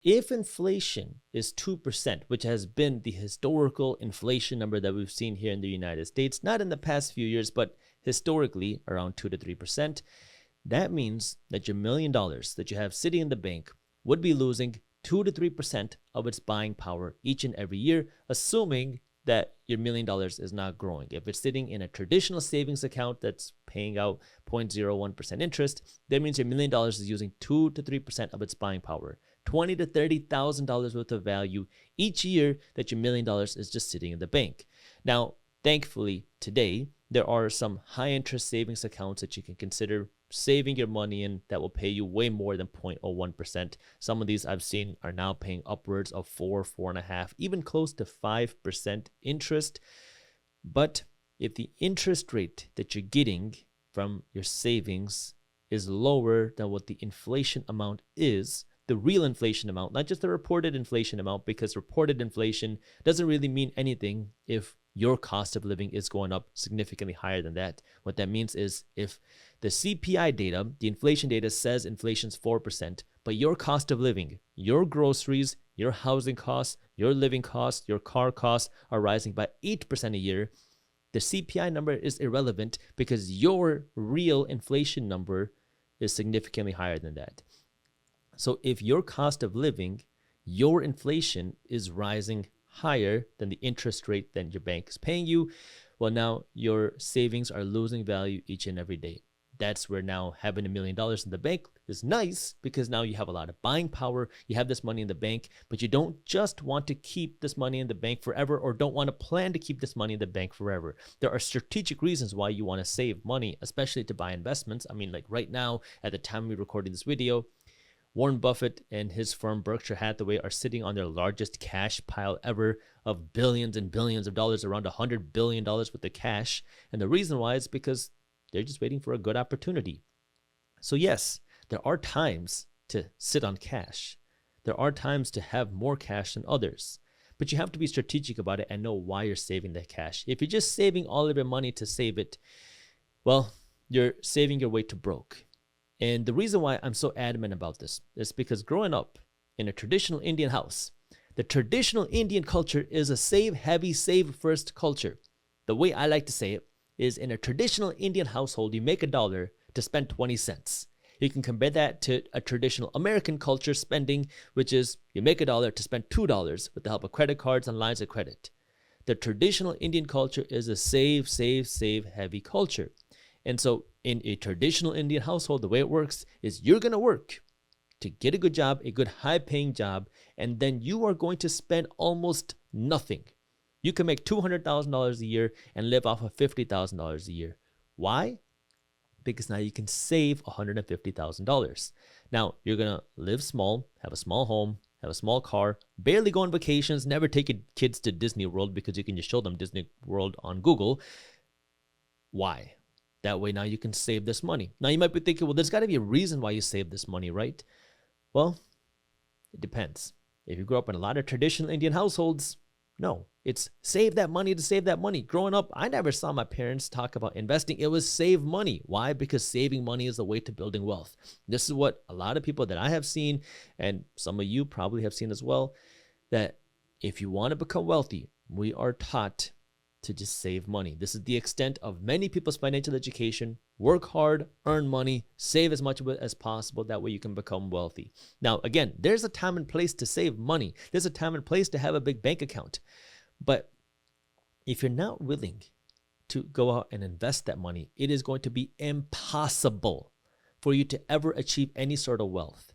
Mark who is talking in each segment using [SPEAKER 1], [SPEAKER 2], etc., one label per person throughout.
[SPEAKER 1] If inflation is 2%, which has been the historical inflation number that we've seen here in the United States, not in the past few years, but historically around 2 to 3%, that means that your $1 million that you have sitting in the bank would be losing 2 to 3% of its buying power each and every year, assuming that your $1 million is not growing. If it's sitting in a traditional savings account that's paying out 0.01% interest, that means your $1 million is using 2 to 3% of its buying power. $20,000 to $30,000 worth of value each year that your $1 million is just sitting in the bank. Now, thankfully, today, there are some high interest savings accounts that you can consider saving your money in that will pay you way more than 0.01%. Some of these I've seen are now paying upwards of 4.5%, even close to 5% interest. But if the interest rate that you're getting from your savings is lower than what the inflation amount is, the real inflation amount, not just the reported inflation amount, because reported inflation doesn't really mean anything if your cost of living is going up significantly higher than that. What that means is if the CPI data, the inflation data says inflation's 4%, but your cost of living, your groceries, your housing costs, your living costs, your car costs are rising by 8% a year, the CPI number is irrelevant because your real inflation number is significantly higher than that. So if your cost of living, your inflation is rising higher than the interest rate that your bank is paying you, well, now your savings are losing value each and every day. That's where now having $1 million in the bank is nice because now you have a lot of buying power. You have this money in the bank, but you don't just want to keep this money in the bank forever or don't want to plan to keep this money in the bank forever. There are strategic reasons why you want to save money, especially to buy investments. I mean, like right now, at the time we recorded this video, Warren Buffett and his firm Berkshire Hathaway are sitting on their largest cash pile ever of billions and billions of dollars, around $100 billion worth of cash. And the reason why is because they're just waiting for a good opportunity. So yes, there are times to sit on cash. There are times to have more cash than others. But you have to be strategic about it and know why you're saving that cash. If you're just saving all of your money to save it, well, you're saving your way to broke. And the reason why I'm so adamant about this is because growing up in a traditional Indian house, the traditional Indian culture is a save heavy, save first culture. The way I like to say it is in a traditional Indian household, you make $1 to spend 20 cents. You can compare that to a traditional American culture spending, which is you make $1 to spend $2 with the help of credit cards and lines of credit. The traditional Indian culture is a save, save, save heavy culture. And so in a traditional Indian household, the way it works is you're going to work to get a good job, a good high-paying job, and then you are going to spend almost nothing. You can make $200,000 a year and live off of $50,000 a year. Why? Because now you can save $150,000. Now, you're going to live small, have a small home, have a small car, barely go on vacations, never take your kids to Disney World because you can just show them Disney World on Google. Why? That way now you can save this money. Now you might be thinking, well, there's got to be a reason why you save this money, right? Well, it depends. If you grew up in a lot of traditional Indian households, no. It's save that money to save that money. Growing up, I never saw my parents talk about investing. It was save money. Why? Because saving money is the way to building wealth. This is what a lot of people that I have seen, and some of you probably have seen as well, that if you want to become wealthy, we are taught to just save money. This is the extent of many people's financial education. Work hard, earn money, save as much of it as possible. That way you can become wealthy. Now, again, there's a time and place to save money. There's a time and place to have a big bank account. But if you're not willing to go out and invest that money, it is going to be impossible for you to ever achieve any sort of wealth.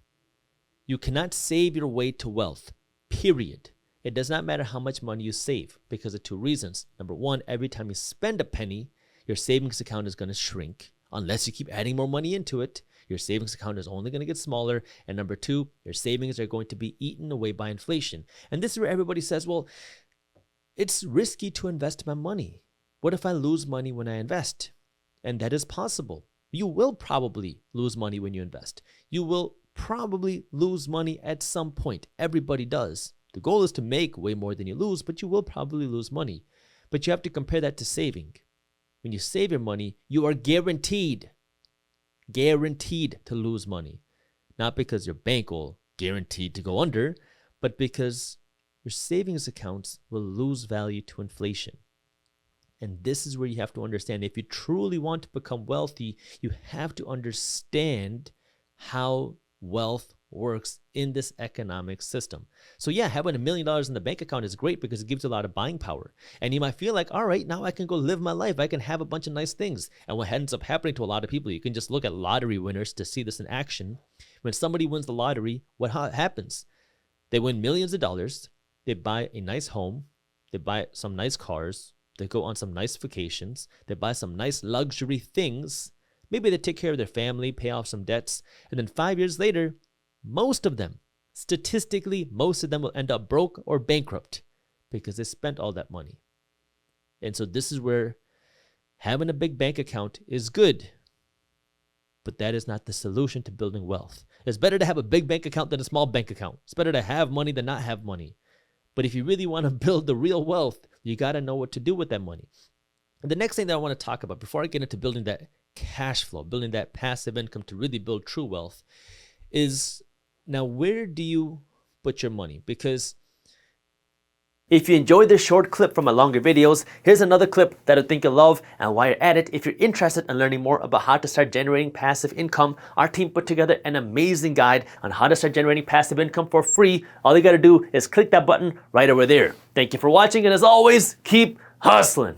[SPEAKER 1] You cannot save your way to wealth, period. It does not matter how much money you save because of two reasons. Number one, every time you spend a penny, your savings account is going to shrink. Unless you keep adding more money into it, your savings account is only going to get smaller. And number two, your savings are going to be eaten away by inflation. And this is where everybody says, well, it's risky to invest my money. What if I lose money when I invest? And that is possible. You will probably lose money when you invest. You will probably lose money at some point. Everybody does. The goal is to make way more than you lose, but you will probably lose money. But you have to compare that to saving. When you save your money, you are guaranteed to lose money. Not because your bank will guaranteed to go under, but because your savings accounts will lose value to inflation. And this is where you have to understand, if you truly want to become wealthy, you have to understand how wealth works in this economic system. So yeah, having $1 million in the bank account is great because it gives you a lot of buying power. And you might feel like, all right, now I can go live my life. I can have a bunch of nice things. And what ends up happening to a lot of people, you can just look at lottery winners to see this in action. When somebody wins the lottery, what happens? They win millions of dollars. They buy a nice home. They buy some nice cars. They go on some nice vacations. They buy some nice luxury things. Maybe they take care of their family, pay off some debts. And then 5 years later, most of them, statistically, most of them will end up broke or bankrupt because they spent all that money. And so this is where having a big bank account is good, but that is not the solution to building wealth. It's better to have a big bank account than a small bank account. It's better to have money than not have money. But if you really want to build the real wealth, you got to know what to do with that money. And the next thing that I want to talk about before I get into building that cash flow, building that passive income to really build true wealth is, now where do you put your money? Because if you enjoyed this short clip from my longer videos, here's another clip that I think you'll love. And while you're at it, if you're interested in learning more about how to start generating passive income, our team put together an amazing guide on how to start generating passive income for free. All you got to do is click that button right over there. Thank you for watching, and as always, keep hustling.